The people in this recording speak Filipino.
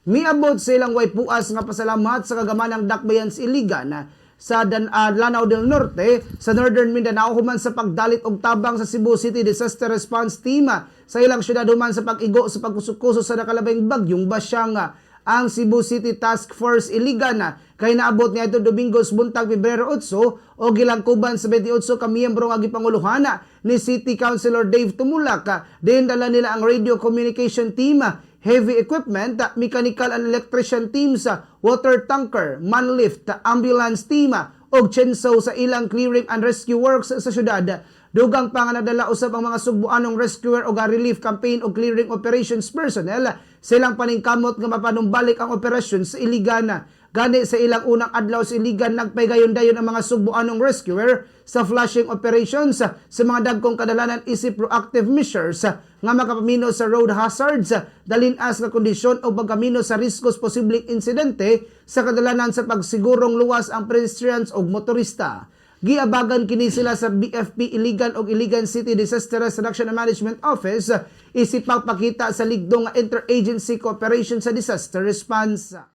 Miabot sa ilang way puas nga pasalamat sa kagamanang dakbayan sa Iligan sa Lanao del Norte sa Northern Mindanao human sa pagdalit og tabang sa Cebu City Disaster Response Team sa ilang syudad human sa pag-igo sa pagkusukuso sa nakalabing bagyong Basyang. Ang Cebu City Task Force Iligan kay naabot niadto Domingos buntag Pebrero 8 o gilangkuban sa 28 ka miyembro nga gipanguluhan ni City Councilor Dave Tumulak. Din dala nila ang radio communication team, heavy equipment, mechanical and electrician teams, water tanker, manlift, ambulance team, og chainsaw sa ilang clearing and rescue works sa syudad. Dugang pa nga nadala usab ang mga sugbuanong rescuer o relief campaign o clearing operations personnel silang paningkamot nga mapanumbalik ang operasyon sa Iligan. Gani sa ilang unang adlaw sa Iligan nagpaygayon-dayon ang mga sugbuanong rescuer sa flushing operations sa mga dagkong kadalanan isip proactive measures nga makapamino sa road hazards, dalinas nga kondisyon o pagkamino sa riskos posibleng insidente sa kadalanan sa pagsigurong luwas ang pedestrians o motorista. Giabagan kini sila sa BFP Iligan o Iligan City Disaster Reduction and Management Office isip pagpakita sa ligdong interagency cooperation sa disaster response.